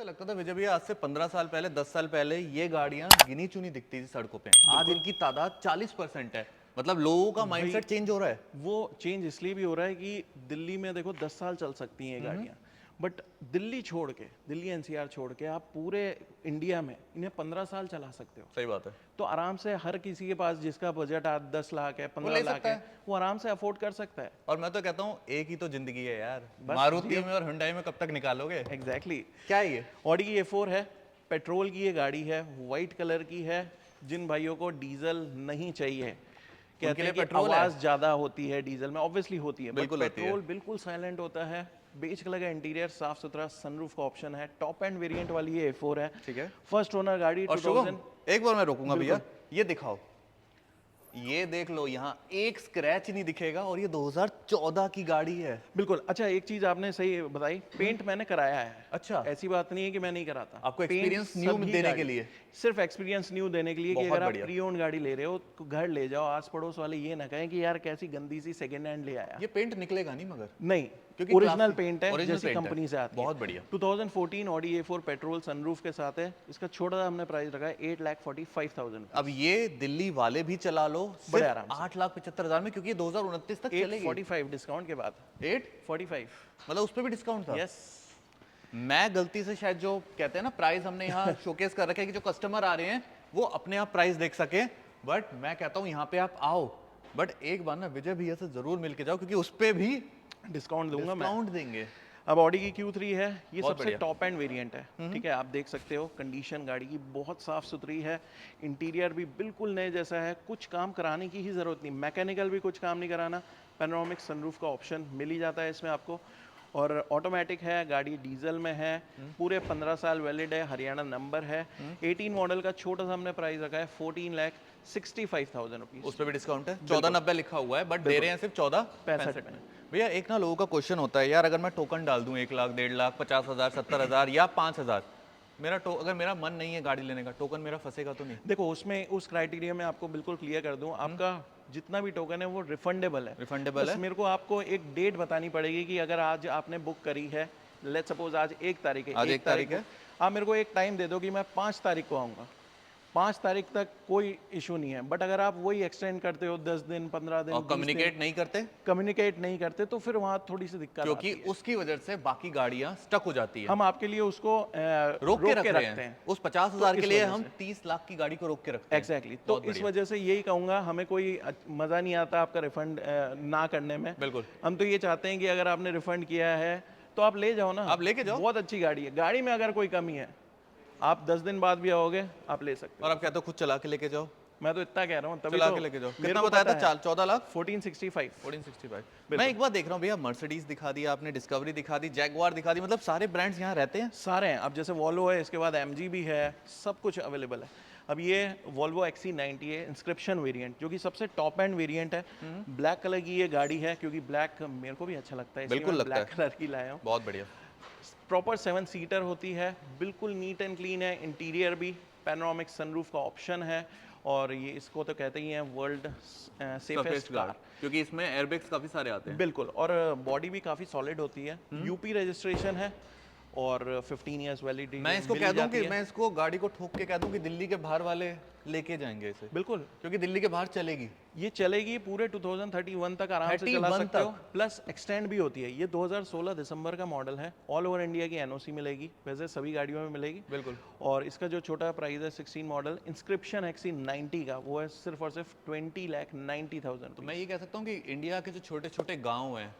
लगता था विजय भैया आज से 15 साल पहले, 10 साल पहले ये गाड़ियां गिनी चुनी दिखती थी सड़कों पे, आज इनकी तादाद 40% है। मतलब लोगों का माइंडसेट चेंज हो रहा है। वो चेंज इसलिए भी हो रहा है कि दिल्ली में देखो 10 साल चल सकती हैं ये गाड़ियाँ, बट दिल्ली छोड़ के, दिल्ली एनसीआर छोड़ के आप पूरे इंडिया में इन्हें 15 साल चला सकते हो। सही बात है। तो आराम से हर किसी के पास जिसका बजट आज 10 लाख है, 15 लाख है, वो आराम से अफोर्ड कर सकता है। और मैं तो कहता हूँ एक ही तो जिंदगी है यार, बस मारुति में और हुंडई में कब तक निकालोगे। एग्जैक्टली। क्या है ये? ऑडी की A4 है, पेट्रोल की ये गाड़ी है, वाइट कलर की है। जिन भाइयों को डीजल नहीं चाहिए, कहते हैं कि आवाज ज्यादा होती है डीजल में, ऑब्वियसली होती है, बट पेट्रोल बिल्कुल साइलेंट होता है। बेज कलर का इंटीरियर, साफ सुथरा, सनरूफ का ऑप्शन है, टॉप एंड वेरिएंट वाली ये A4 है। ठीक है, फर्स्ट ओनर गाड़ी। और 2000 एक बार मैं रोकूंगा भैया, ये दिखाओ, ये देख लो, यहाँ एक स्क्रैच नहीं दिखेगा और ये 2014 की गाड़ी है। बिल्कुल। अच्छा, एक चीज आपने सही बताई, पेंट मैंने कराया है। अच्छा, ऐसी बात नहीं है कि मैं नहीं कराता। आपको एक्सपीरियंस न्यू देने के लिए, सिर्फ एक्सपीरियंस न्यू देने के लिए कि अगर आप प्री ओन्ड गाड़ी ले रहे हो तो घर ले जाओ, आस पड़ोस वाले ये ना कहें कि यार कैसी गंदी सी सेकंड हैंड ले आया। ये पेंट निकलेगा नहीं मगर? नहीं, क्योंकि ओरिजिनल पेंट है, जैसी कंपनी से आती है। बहुत बढ़िया। 2014 ऑडी A4 पेट्रोल सनरूफ के साथ है। इसका छोटा हमने प्राइस रखा है 8,45,000। अब ये दिल्ली वाले भी चला लो बड़े आराम से 8,75,000 में, क्योंकि 2029 तक चलेगी। 845 डिस्काउंट के बाद 845, मतलब उस पर भी डिस्काउंट था। यस। मैं गलती से शायद जो कहते हैं ना प्राइस हमने यहाँ शोकेस कर रखे हैं कि जो कस्टमर आ रहे हैं वो अपने आप प्राइस देख सके, बट मैं कहता हूँ यहाँ पे आप आओ, बट एक बार ना विजय भैया से जरूर मिलके जाओ, क्योंकि उस पे भी डिस्काउंट दूंगा मैं। डिस्काउंट देंगे। अब ऑडी की Q3 है, ये सबसे टॉप एंड वेरिएंट है। ठीक है, आप देख सकते हो कंडीशन गाड़ी की बहुत साफ सुथरी है, इंटीरियर भी बिल्कुल नए जैसा है, कुछ काम कराने की ही जरूरत नहीं, मैकेनिकल भी कुछ काम नहीं कराना। पैनोरामिक सनरूफ का ऑप्शन मिल ही जाता है इसमें आपको, और ऑटोमेटिक है गाड़ी, डीजल में है, पूरे 15 साल वैलिड है, हरियाणा नंबर है। 18 मॉडल का छोटा सा हमने प्राइस रखा है 14,65,000 रुपीज। उस पर भी डिस्काउंट है, 1490 लिखा हुआ है, बट दे रहे हैं सिर्फ 1465 में। भैया एक ना लोगों का क्वेश्चन होता है यार, अगर मैं टोकन डाल दूं 1 लाख, 1.5 लाख, 50,000, 70,000 या 5,000, अगर मेरा मन नहीं है गाड़ी लेने का, टोकन मेरा फंसेगा तो नहीं? देखो, उसमें उस क्राइटेरिया में आपको बिल्कुल क्लियर कर दूं, आपका जितना भी टोकन है वो रिफंडेबल है। रिफंडेबल है। मेरे को आपको एक डेट बतानी पड़ेगी कि अगर आज आपने बुक करी है, लेट्स सपोज आज 1 तारीख है, आज 1 तारीख है, आप मेरे को एक टाइम दे दो कि मैं 5 तारीख को आऊँगा, 5 तारीख तक कोई इशू नहीं है। बट अगर आप वही एक्सटेंड करते हो 10 दिन, 15 दिन, और कम्युनिकेट नहीं करते तो फिर वहाँ थोड़ी सी दिक्कत, क्योंकि उसकी वजह से बाकी गाड़ियाँ स्टक हो जाती है। हम आपके लिए उसको रोक के रखते हैं। उस 50,000 के लिए हम 30 लाख की गाड़ी को रोक के रखते हैं। एग्जैक्टली। तो इस वजह से यही कहूंगा, हमें कोई मजा नहीं आता आपका रिफंड ना करने में। बिल्कुल, हम तो ये चाहते हैं कि अगर आपने रिफंड किया है तो आप ले जाओ ना, आप लेके जाओ। बहुत अच्छी गाड़ी है, गाड़ी में अगर कोई कमी है आप 10 दिन बाद भी आओगे, आप ले सकते हो। और आप कहते हो खुद चला के लेके जाओ। मैं तो इतना कह रहा हूँ, तभी चला तो के लेके जाओ। कितना बताया था? 14 लाख 1465। मैं एक बार देख रहा हूँ भैया, मर्सिडीज दिखा दी आपने, डिस्कवरी दिखा दी, जैगवार दिखा दी, मतलब सारे ब्रांड्स यहाँ रहते हैं। सारे हैं। अब जैसे वॉल्वो है, इसके बाद MG भी है, सब कुछ अवेलेबल है। अब ये वॉल्वो XC90 है, इंस्क्रिप्शन वेरिएंट, जो कि सबसे टॉप एंड वेरिएंट है। ब्लैक कलर की ये गाड़ी है, क्योंकि ब्लैक मेरे को भी अच्छा लगता है, बिल्कुल लगता है, ब्लैक कलर की लाया हूँ। बहुत बढ़िया। प्रॉपर 7 सीटर होती है, बिल्कुल नीट एंड क्लीन है, इंटीरियर भी, पैनोरामिक सनरूफ का ऑप्शन है, और ये इसको तो कहते ही हैं वर्ल्ड सेफेस्ट कार, क्योंकि इसमें एयरबैग्स काफी सारे आते हैं। बिल्कुल, और बॉडी भी काफी सॉलिड होती है। यूपी रजिस्ट्रेशन है और 15 इयर्स वैलिडिटी। मैं इसको कह दूं कि मैं इसको गाड़ी को ठोक के कह दूं कि दिल्ली के बाहर वाले लेके जाएंगे इसे। बिल्कुल, क्योंकि दिल्ली के बाहर चलेगी, ये चलेगी पूरे 2031 तक आराम से चला सकते हो, प्लस एक्सटेंड भी होती है। ये 2016 दिसंबर का मॉडल है, ऑल ओवर इंडिया की NOC मिलेगी, वैसे सभी गाड़ियों में मिलेगी। बिल्कुल। और इसका जो छोटा प्राइस है 16 मॉडल इंस्क्रिप्शन XC90 का, वो है सिर्फ और सिर्फ 20,90,000। तो मैं ये कह सकता हूँ कि इंडिया के जो छोटे छोटे गाँव हैं,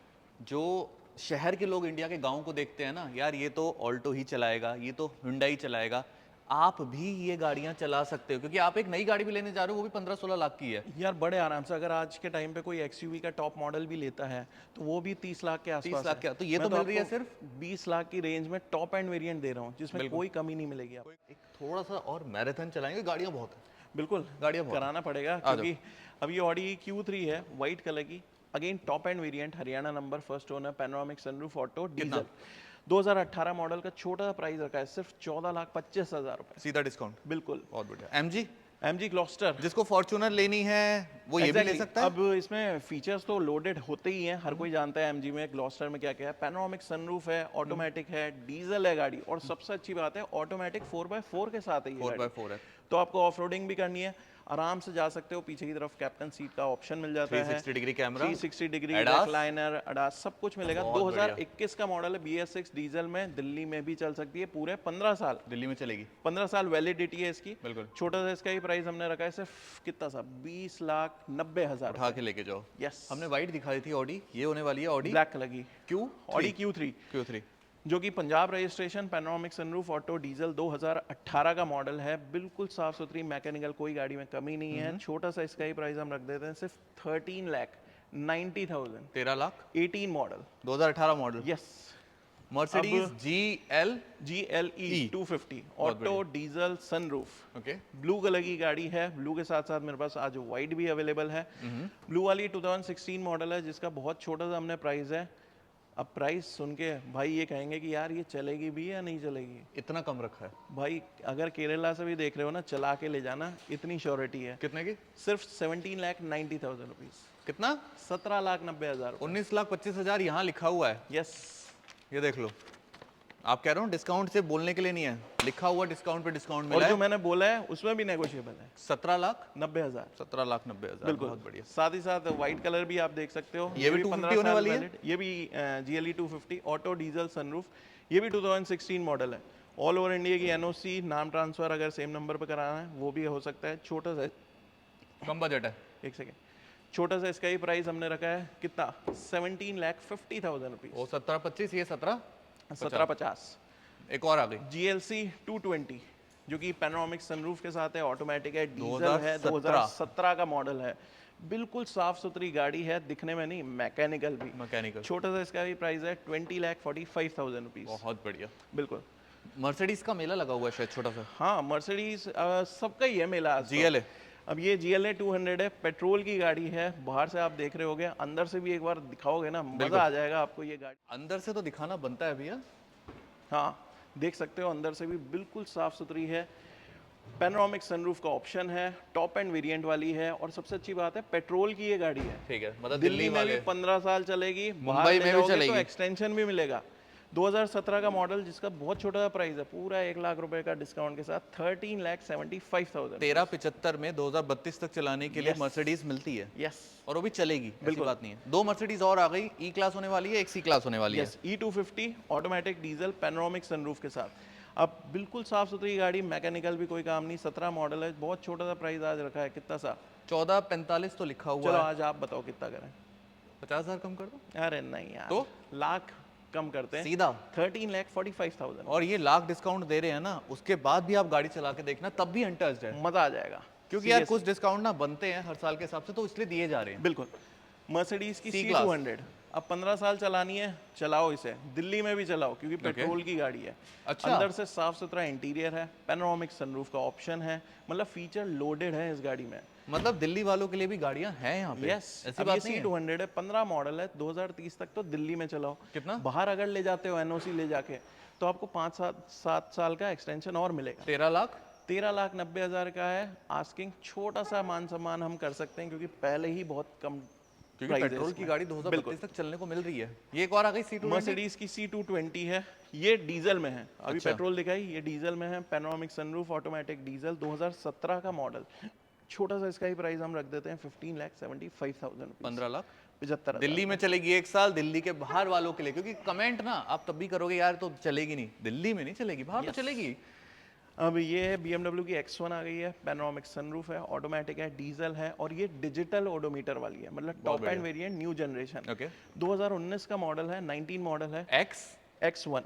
जो शहर के लोग इंडिया के गाँव को देखते हैं ना, यार ये तो ऑल्टो ही चलाएगा, ये तो हुंडई चलाएगा, आप भी ये गाड़ियां चला सकते हो, क्योंकि आप एक नई गाड़ी भी लेने जा रहे हो, वो भी 15-16 लाख की है यार, बड़े आराम से। अगर आज के टाइम पे कोई XUV का टॉप मॉडल भी लेता है तो वो भी 30 लाख के आसपास 30 लाख क्या, तो ये तो मिल रही है सिर्फ 20 लाख की रेंज में टॉप एंड वेरिएंट दे रहा हूँ, जिसमें कोई कमी नहीं मिलेगी आपको। एक थोड़ा सा और मैराथन चलाएंगे, गाड़ियां बहुत है। बिल्कुल, गाड़ियां कराना पड़ेगा, क्योंकि अब ये ऑडी Q3 है, व्हाइट कलर की, again top end variant, Haryana number, first owner, panoramic sunroof, auto, diesel, 2018 model का, छोटा प्राइस रखा है सिर्फ 14,25,000 रुपए, सीधा डिस्काउंट। बिल्कुल, बहुत बढ़िया। MG MG ग्लॉस्टर जिसको फॉर्च्यूनर लेनी है वो ये भी ले सकता है। अब इसमें फीचर्स तो लोडेड होते ही हैं, हर कोई जानता है MG में ग्लॉस्टर में क्या क्या है। पैनोरामिक सनरूफ है, ऑटोमेटिक है, डीजल है गाड़ी, और सबसे अच्छी बात है ऑटोमेटिक 4x4 के साथ है ये गाड़ी। 4x4 है, तो आपको ऑफ रोडिंग भी करनी है, आराम से जा सकते हो। पीछे की तरफ कैप्टन सीट का ऑप्शन मिल जाता है, 360 degree camera, 360 degree ADAS, liner, ADAS, सब कुछ मिलेगा। बहुत 2021 का मॉडल है, BS6 डीजल में, दिल्ली में भी चल सकती है पूरे 15 साल। दिल्ली में चलेगी, 15 साल वैलिडिटी है इसकी। बिल्कुल। छोटा सा इसका ही प्राइस हमने रखा है सिर्फ कितना सा, 20,90,000 उठा के लेके जाओ। यस, हमने वाइट दिखाई थी ऑडी, ये होने वाली है ऑडी ब्लैक कलर की क्यू ऑडी Q3, Q3। जो कि Punjab registration, panoramic sunroof, auto, diesel, 2018 का मॉडल है। बिल्कुल साफ सुथरी, मैकेनिकल, कोई गाड़ी में कमी नहीं है। छोटा सा इसका ही प्राइस हम रख देते हैं सिर्फ 13,90,000। 13 lakh 18 model, 2018 model. Yes. Mercedes GLE 250 auto, diesel, sunroof, okay, blue colour की गाड़ी है। ब्लू के साथ साथ मेरे पास आज वाइट भी अवेलेबल है। ब्लू वाली 2016 मॉडल है, जिसका बहुत छोटा सा हमने प्राइस है। अब प्राइस सुन के भाई ये कहेंगे कि यार ये चलेगी भी या नहीं चलेगी। इतना कम रखा है भाई अगर केरला से भी देख रहे हो ना, चला के ले जाना, इतनी श्योरिटी है। कितने की? सिर्फ 17,90,000 रुपीज। कितना? 17,90,000। 19,25,000 यहाँ लिखा हुआ है। यस, ये देख लो, आप कह रहे हो डिस्काउंट से बोलने के लिए नहीं है, लिखा हुआ डिस्काउंट पे डिस्काउंट और मिला जो है। मैंने बोला है उसमें भी नेगोशिएबल है। 17,90,000। 17,90,000 बिल्कुल, बहुत बढ़िया। साथ ही साथ व्हाइट कलर भी आप देख सकते हो, ये भी 250 होने वाली है। ये भी GLE 250 ऑटो, डीजल, सनरूफ, ये भी 2016 मॉडल है। ऑल ओवर इंडिया की NOC, नाम ट्रांसफर अगर सेम नंबर पे कराना है वो भी हो सकता है। छोटा सा, कम बजट है। एक सेकेंड, छोटा सा इसका ही प्राइस हमने रखा है कितना, 17,50,000 रुपीज। वो 17,25, ये 17,50। एक और आ गई GLC 220 जो कि पैनोरामिक सनरूफ के साथ है, ऑटोमेटिक है, डीजल है, 2017 2017 का मॉडल है। बिल्कुल साफ सुथरी गाड़ी है, दिखने में नहीं, मैकेनिकल भी। मैकेनिकल। छोटा सा इसका भी प्राइस है 20,45,000 रुपीज। बहुत बढ़िया। बिल्कुल। मर्सिडीज का मेला लगा हुआ है शायद छोटा सा। हाँ, मर्सिडीज सबका ही है मेला आज तो। GLA, अब ये GLA 200 है, पेट्रोल की गाड़ी है। बाहर से आप देख रहे होगे, अंदर से भी एक बार दिखाओगे ना, मजा आ जाएगा आपको ये गाड़ी। अंदर से तो दिखाना बनता है भैया। हाँ, देख सकते हो अंदर से भी बिल्कुल साफ सुथरी है। पैनोरामिक सनरूफ का ऑप्शन है, टॉप एंड वेरिएंट वाली है, और सबसे अच्छी बात है पेट्रोल की ये गाड़ी है। ठीक है, मतलब दिल्ली में भी 15 साल चलेगी, मुंबई में भी चलेगी, तो एक्सटेंशन भी मिलेगा। 2017 का मॉडल, जिसका बहुत छोटा सा प्राइस है, पूरा 1 लाख रुपए का डिस्काउंट के साथ 13,75,000। 13,75 में 2032 तक चलाने के लिए मर्सिडीज मिलती है। यस, और वो भी चलेगी, ऐसी बात नहीं है। 2 मर्सिडीज और आ गई, E क्लास होने वाली है, एक C क्लास होने वाली है। E250 automatic, diesel, panoramic sunroof के साथ। अब बिल्कुल साफ सुथरी गाड़ी, मैकेनिकल भी कोई काम नहीं। 17 मॉडल है, बहुत छोटा सा प्राइस आज रखा है। कितना सा? 14,45 तो लिखा हुआ चलो है। आज आप बताओ कितना करें। 50,000 कम कर दो। अरे नहीं यार, तो लाख कम करते हैं, सीधा 13,45,000। और ये लाख डिस्काउंट दे रहे हैं ना, उसके बाद भी आप गाड़ी चला के देखना, तब भी अनटच्ड है। मजा आ जाएगा, क्योंकि यार कुछ डिस्काउंट ना बनते हैं हर साल के हिसाब से, तो इसलिए दिए जा रहे हैं। बिल्कुल। मर्सिडीज की C-Class। C200 अब 15 साल चलानी है, चलाओ इसे, दिल्ली में भी चलाओ, क्योंकि पेट्रोल की गाड़ी है। अच्छा। अंदर से साफ सुथरा इंटीरियर है, पैनोरामिक सनरूफ का ऑप्शन है, मतलब फीचर लोडेड है इस गाड़ी में। मतलब दिल्ली वालों के लिए भी गाड़ियां हैं यहाँ पे। यस, ऐसी अब बात ये नहीं है। C200 है, 15 मॉडल है, 2030 तक तो दिल्ली में चलाओ। कितना? बाहर अगर ले जाते हो NOC ले जाके, तो आपको 5-7 साल का एक्सटेंशन और मिलेगा। 13 लाख 13,90,000 का है आस्किंग। छोटा सा मान सम्मान हम कर सकते हैं, क्योंकि पहले ही बहुत कम क्योंकि प्राइस है पेट्रोल की इसमें। गाड़ी 2032 तक चलने को मिल रही है। ये एक और आ गई C220। मर्सिडीज की C220 है, ये डीजल में है। अभी अच्छा। पेट्रोल दिखाई, ये डीजल में है। पैनोरामिक सनरूफ, ऑटोमेटिक, डीजल, 2017 का मॉडल। छोटा सा इसका ही प्राइस हम रख देते हैं 15,75,000 15 लाख 75,000। दिल्ली में चलेगी 1 साल, दिल्ली के बाहर वालों के लिए। क्योंकि कमेंट ना आप तब भी करोगे यार तो चलेगी नहीं, दिल्ली में नहीं चलेगी, बाहर तो चलेगी। अब ये है BMW की X1 आ गई है, पैनोरामिक सनरूफ है, ऑटोमेटिक है, डीजल है, और ये डिजिटल ओडोमीटर वाली है, मतलब top end variant, new generation. Okay, 2019 का मॉडल है, 19 मॉडल है। X1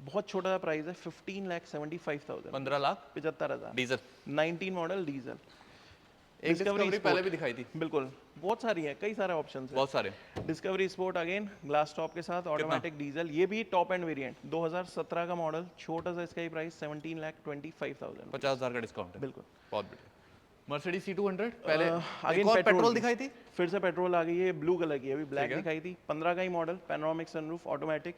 बहुत छोटा सा प्राइस है, 15,75,000। 15 लाख 75,000। Diesel, 19 model diesel. एक डिस्कवरी पहले भी दिखाई थी। बिल्कुल, बहुत सारी है, कई सारे ऑप्शन है। बहुत सारे। Discovery sport again, glass top के साथ, ऑटोमेटिक, डीजल, ये भी टॉप एंड वेरिएंट, 2017 का मॉडल। छोटा सा इसका ही प्राइस 17,25,000। 50,000 का डिस्काउंट है। बिल्कुल, बहुत बढ़िया। मर्सिडीज C200 पहले अगेन एक और पेट्रोल दिखाई थी। फिर से पेट्रोल आ गई है, ब्लू कलर की, अभी ब्लैक दिखाई थी। 15 का ही model, panoramic sunroof, automatic,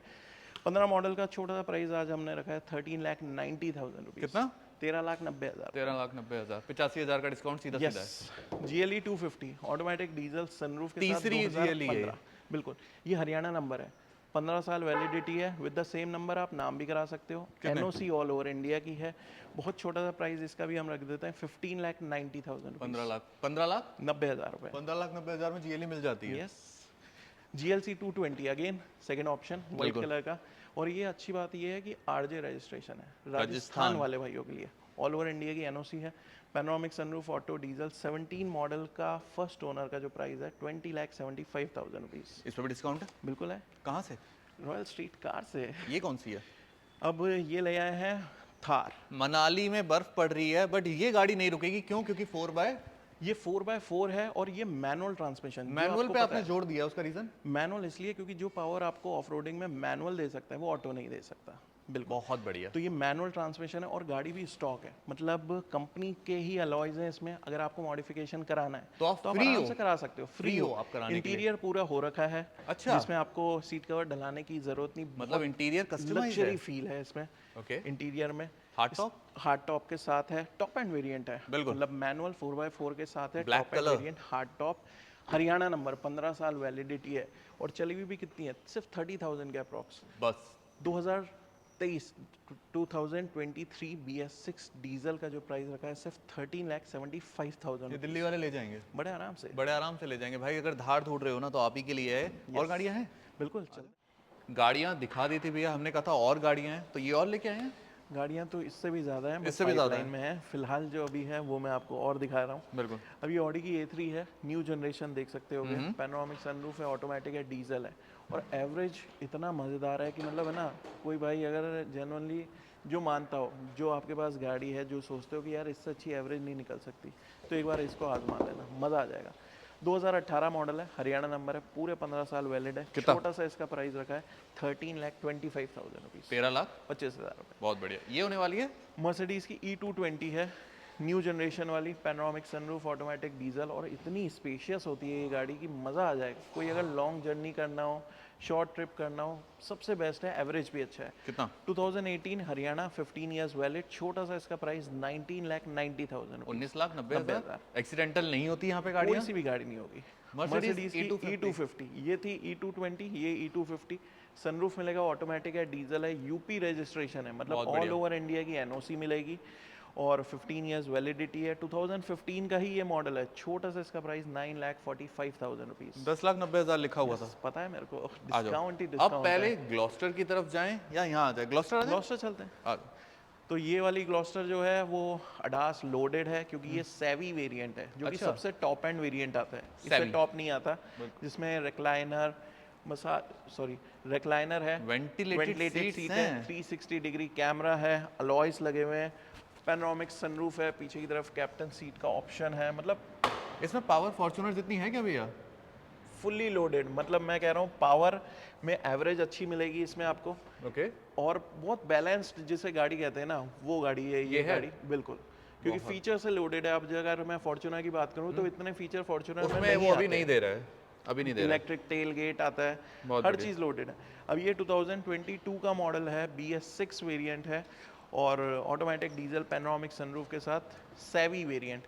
15 model का। छोटा सा प्राइस आज हमने रखा है 13,90,000 रुपीज। कितना? 13,90,000। 13,90,000, 85,000 का डिस्काउंट सीधा सीधा है। Yes, GLE 250 automatic diesel sunroof के साथ तीसरी GLE है 2015। बिल्कुल, ये हरियाणा नंबर है, 15 साल वैलिडिटी है। विद द सेम नंबर आप नाम भी करा सकते हो। NOC ऑल ओवर इंडिया की है। बहुत छोटा सा प्राइस इसका भी हम रख देते हैं 15,90,000 15 लाख 15 लाख 90,000 रुपए। 15,90,000 में GLE मिल जाती है। Yes, GLC 220 again second option white colour का। और ये अच्छी बात ये है कि RJ रजिस्ट्रेशन है, राजस्थान वाले भाइयों के लिए। ऑल ओवर इंडिया की NOC है। Panoramic sunroof auto diesel 17 model का फर्स्ट ओनर का जो प्राइस है 20,75,000 रुपीज। इस पर भी डिस्काउंट है? बिल्कुल है। कहाँ से? रॉयल स्ट्रीट कार से। ये कौन सी है? अब ये ले आए हैं थार। मनाली में बर्फ पड़ रही है बट ये गाड़ी नहीं रुकेगी, क्यों? क्योंकि 4x ये 4x4 है और ये मैनुअल ट्रांसमिशन। मैनुअल पे आपने जोड़ दिया, उसका रीजन? मैनुअल इसलिए क्योंकि जो पावर आपको ऑफ रोडिंग में मैनुअल दे सकता है वो ऑटो नहीं दे सकता। बिल्कुल, बहुत बढ़िया। तो ये मैनुअल ट्रांसमिशन है और गाड़ी भी स्टॉक है, मतलब कंपनी के ही अलॉयज हैं इसमें। अगर आपको मॉडिफिकेशन कराना है तो आप फ्री आराम से करा सकते हो। फ्री हो आप कराने के लिए। इंटीरियर पूरा हो रखा है। अच्छा, जिसमें आपको सीट कवर डलाने की जरूरत नहीं। मतलब इंटीरियर कस्टमाइज्ड है। लग्जरी फील है इसमें। ओके, इंटीरियर में हार्ड टॉप के साथ है, टॉप एंड वेरिएंट है। बिल्कुल, मतलब मैनुअल 4x4 के साथ है, black top end variant, hard top, Haryana number, 15 साल वैलिडिटी है। और चली हुई भी कितनी है? सिर्फ 30,000 के अप्रॉक्स। बस 2023 BS6 डीजल का जो प्राइस रखा है सिर्फ 13,75,000। ये दिल्ली वाले ले जाएंगे बड़े आराम से, बड़े आराम से ले जाएंगे भाई। अगर धार ढूंढ रहे हो ना तो आप ही के लिए है। और गाड़ियां हैं? बिल्कुल। चल, गाड़ियां दिखा दी थी भैया, हमने कहा था और गाड़ियां हैं, तो ये और लेके आए हैं? गाड़ियां तो इससे भी ज़्यादा है, इससे भी ज़्यादा में है। फिलहाल जो अभी है वो मैं आपको और दिखा रहा हूँ। बिल्कुल। अभी ऑडी की A3 है, न्यू जनरेशन देख सकते हो। पैनोरामिक सनरूफ है, ऑटोमेटिक है, डीजल है। और एवरेज इतना मज़ेदार है कि मतलब है ना, कोई भाई अगर जेन्युइनली जो मानता हो, जो आपके पास गाड़ी है, जो सोचते हो कि यार इससे अच्छी एवरेज नहीं निकल सकती, तो एक बार इसको आजमा लेना, मज़ा आ जाएगा। 2018 मॉडल है, हरियाणा नंबर है, पूरे 15 साल वैलिड है। छोटा सा इसका प्राइस रखा है 13,25,000 रुपीज़। 13,25,000 रुपये। बहुत बढ़िया। ये होने वाली है मर्सिडीज़ की E220 है, न्यू जनरेशन वाली, पैनोरामिक सनरूफ, ऑटोमेटिक डीजल। और इतनी स्पेशियस होती है ये गाड़ी की मज़ा आ जाएगा। कोई अगर लॉन्ग जर्नी करना हो, शॉर्ट ट्रिप करना हो, सबसे बेस्ट है। एवरेज भी अच्छा है। कितना? 2018 हरियाणा, 15 ईयर्स वैलिड। छोटा सा इसका प्राइस 19,90,000। 19,90,000। एक्सीडेंटल नहीं होती यहाँ पे गाड़ियाँ? कोई सी भी गाड़ी नहीं होगी। मर्सिडीज की E250, ये थी E220, ये E250। सनरूफ मिलेगा, ऑटोमेटिक है, डीजल है, यूपी रजिस्ट्रेशन है, मतलब ऑल ओवर इंडिया की NOC मिलेगी। और 15 इयर्स वैलिडिटी है। 2015 का ही ये मॉडल है। छोटा सा इसका प्राइस 9,45,000 रुपीज। 10,90,000 लिखा हुआ था। पता है मेरे को, डिस्काउंट ही डिस्काउंट। अब पहले ग्लॉस्टर की तरफ जाएं या यहाँ आ जाए? ग्लॉस्टर चलते हैं। तो ये वाली ग्लॉस्टर जो है वो अडास लोडेड है, क्योंकि ये सेवी वेरिएंट है, जो कि सबसे टॉप एंड वेरिएंट आता है। इससे टॉप नहीं आता, जिसमें रिक्लाइनर रिक्लाइनर है, वेंटिलेटेड सीट है, 360 डिग्री कैमरा है, अलॉयज लगे हुए हैं, पैनोरामिक सनरूफ है, पीछे की तरफ कैप्टन सीट का ऑप्शन है। मतलब इसमें पावर फॉर्च्यूनर जितनी है क्या भैया? फुल्ली लोडेड, मतलब मैं कह रहा हूँ पावर में एवरेज अच्छी मिलेगी इसमें आपको। ओके। और बहुत बैलेंस्ड जिसे गाड़ी कहते हैं ना, वो गाड़ी है ये गाड़ी। बिल्कुल, क्योंकि फीचर से लोडेड है। अब अगर मैं फॉर्च्यूनर की बात करूँ तो इतने फीचर फॉर्च्यूनर में वो अभी नहीं दे रहा है, अभी नहीं दे रहा। इलेक्ट्रिक टेल गेट आता है, हर चीज़ लोडेड है। अब ये 2022 का मॉडल है, BS6 वेरिएंट है और ऑटोमेटिक डीजल पैनोरामिक सनरूफ के साथ सेवी वेरिएंट।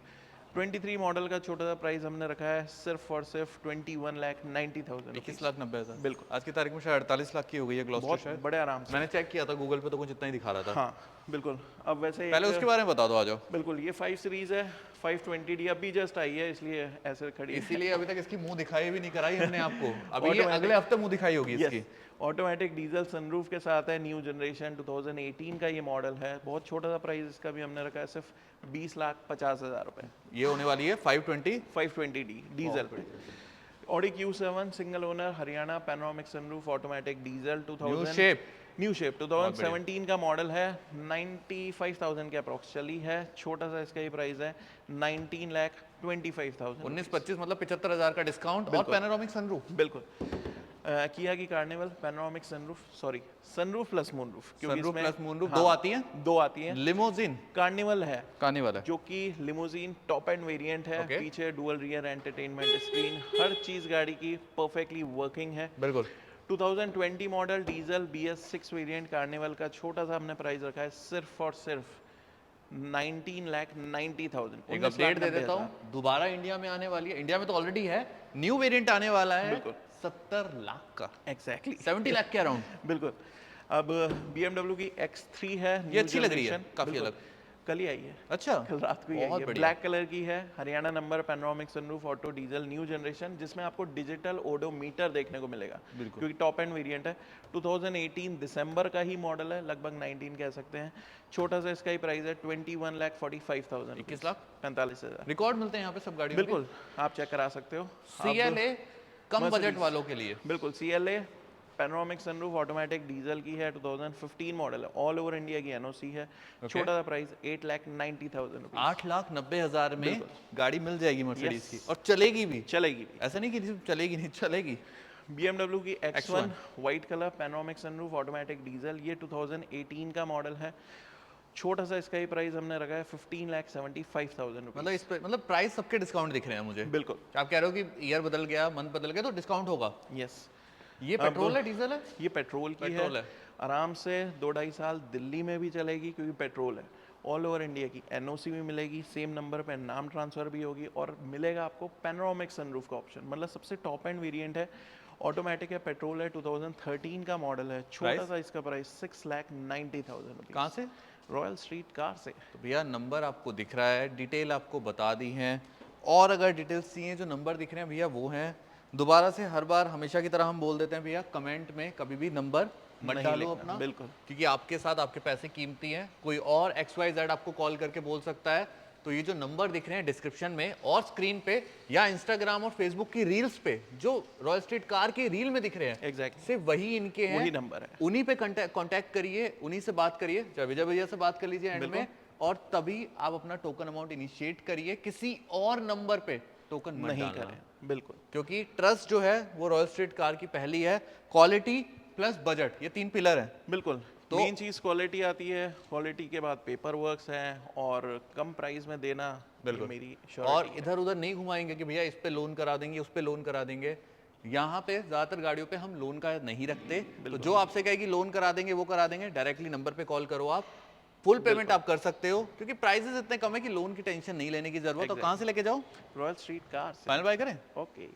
23 मॉडल का छोटा सा प्राइस हमने रखा है सिर्फ और सिर्फ 21,90,000। 21,90,000। बिल्कुल, आज की तारीख में शायद 48 लाख की हो गई है ग्लॉस्टर शायद। बड़े आराम से। मैंने चेक किया था गूगल पे, तो कुछ इतना ही दिखा रहा था। हाँ बिल्कुल। अब वैसे पहले उसके बारे में बता दो, आ जाओ। बिल्कुल, ये 5 सीरीज है, 520D अभी जस्ट आई है, इसलिए ऐसे खड़ी है। इसीलिए अभी तक इसकी मुंह दिखाई भी नहीं कराई हमने आपको। अभी ये अगले हफ्ते मुंह दिखाई होगी इसकी। ऑटोमेटिक डीजल सनरूफ के साथ है, न्यू जनरेशन, 2018 का ये मॉडल है। बहुत छोटा सा प्राइस इसका भी हमने रखा है सिर्फ 20,50,000 रुपए। ये होने वाली है 520D diesel. Audi Q7 single owner, Haryana, panoramic sunroof, automatic diesel, 2000 new shape 2017 का मॉडल है। 95,000 के अप्रॉक्स चली है। छोटा सा इसका ही प्राइस है 19,25,000। 19-25 मतलब 75,000 का डिस्काउंट और पैनोरामिक सनरूफ। बिल्कुल। किया की carnival, panoramic sunroof, sunroof plus moonroof, sunroof plus moonroof. हाँ, दो आती हैं। लिमोजिन कार्निवल है, जो कि लिमोजिन टॉप एंड वेरिएंट है। पीछे डुअल रियर एंटरटेनमेंट स्क्रीन, हर चीज गाड़ी की परफेक्टली वर्किंग है। बिल्कुल। 2020 model, diesel, BS6 variant carnival का। छोटा सा हमने प्राइस रखा है सिर्फ और सिर्फ 19,90,000। एक अपडेट दे देता हूँ, दोबारा इंडिया में आने वाली है, इंडिया में तो ऑलरेडी है, न्यू वेरिएंट आने वाला है बिल्कुल। 70 लाख का, एग्जैक्टली 70 लाख के अराउंड। बिल्कुल। अब BMW की X3 है, ये न्यू अच्छी लग रही है, जनरेशन, काफी बिल्कुल। अलग। कल ही आई है, अच्छा, कल रात को ही आई बहुत है। बढ़िया। ब्लैक कलर की है, Haryana number, panoramic sunroof, auto diesel, new generation, जिसमें आपको डिजिटल ओडोमीटर देखने को मिलेगा, बिल्कुल। क्योंकि टॉप एंड वेरिएंट है। 2018 दिसंबर का ही मॉडल है, लगभग 19 कह सकते हैं। छोटा सा इसका ही प्राइस है 21,45,000, 21 लाख 45,000। रिकॉर्ड मिलते हैं यहाँ पे सब गाड़ियों के। बिल्कुल, आप चेक करा सकते हो। CLA कम बजट Mercedes। वालों के लिए, बिल्कुल, CLA panoramic sunroof, automatic diesel की है, 2015 मॉडल है, ऑल ओवर इंडिया की NOC है। छोटा सा प्राइस 8,90,000 रुपीज, 8,90,000 में बिल्कुल। गाड़ी मिल जाएगी मर्सिडीज Yes। की, और चलेगी भी, चलेगी भी। ऐसा नहीं कि सिर्फ चलेगी नहीं, चलेगी। BMW की X1 white colour, panoramic sunroof, automatic diesel, ये 2018 का मॉडल है। छोटा सा इसका ही प्राइस हमने रखा है 15,75,000 रुपीज। मतलब इस पे मतलब प्राइस सबके डिस्काउंट दिख रहे हैं मुझे। बिल्कुल, आप कह रहे हो कि ईयर बदल गया, मंथ बदल गया, तो डिस्काउंट होगा। यस। ये पेट्रोल है, डीजल है? ये पेट्रोल की पेट्रोल है। है। आराम से 2-2.5 साल दिल्ली में भी चलेगी, क्योंकि पेट्रोल है। ऑल ओवर इंडिया की NOC भी मिलेगी, सेम नंबर पे नाम ट्रांसफर भी होगी, और मिलेगा आपको पैनोरामिक सनरूफ का ऑप्शन। मतलब सबसे टॉप एंड वेरिएंट है, ऑटोमेटिक है, पेट्रोल है, 2013 का मॉडल है। छोटा Price? सा इसका प्राइस 6,90,000 रुपीज। कहाँ से? रॉयल स्ट्रीट कार से। तो भैया नंबर आपको दिख रहा है, डिटेल आपको बता दी है, और अगर डिटेल्स चाहिए, जो नंबर दिख रहे हैं भैया वो हैं। दोबारा से हर बार हमेशा की तरह हम बोल देते हैं भैया, कमेंट में कभी भी नंबर मत नहीं डालो लिखना, अपना, बिल्कुल। क्योंकि आपके साथ आपके पैसे कीमती हैं। कोई और XYZ आपको कॉल करके बोल सकता है, तो ये जो नंबर दिख रहे हैं डिस्क्रिप्शन में और स्क्रीन पे, या इंस्टाग्राम और फेसबुक की रील्स पे, जो रॉयल स्ट्रीट कार की रील में दिख रहे हैं, एग्जैक्टली सिर्फ वही इनके हैं, वही नंबर है। उन्हीं पे कांटेक्ट करिए, उन्हीं से बात करिए, चाहे विजय भैया से बात कर लीजिए एंड में, और तभी आप अपना टोकन अमाउंट इनिशिएट करिए। किसी और नंबर पे टोकन मत नहीं डालना, करें, बिल्कुल। क्योंकि ट्रस्ट जो है वो रॉयल स्ट्रीट कार की पहली है। क्वालिटी प्लस बजट, ये 3 पिलर हैं। बिल्कुल, तो मेन चीज़ क्वालिटी आती है, क्वालिटी के बाद पेपर वर्क्स हैं, और कम प्राइस में देना, बिल्कुल मेरी और इधर उधर नहीं घुमाएंगे कि भैया इस पे लोन करा देंगे, उस पे लोन करा देंगे। यहाँ पे ज्यादातर गाड़ियों पे हम लोन का नहीं रखते, तो जो आपसे कहेगी लोन करा देंगे वो करा देंगे। डायरेक्टली नंबर पे कॉल करो, आप फुल पेमेंट आप कर सकते हो, क्योंकि प्राइसेस इतने कम है कि लोन की टेंशन नहीं लेने की जरूरत। तो कहाँ से लेके जाओ? रॉयल स्ट्रीट कार से। फाइनल बाय करें। ओके।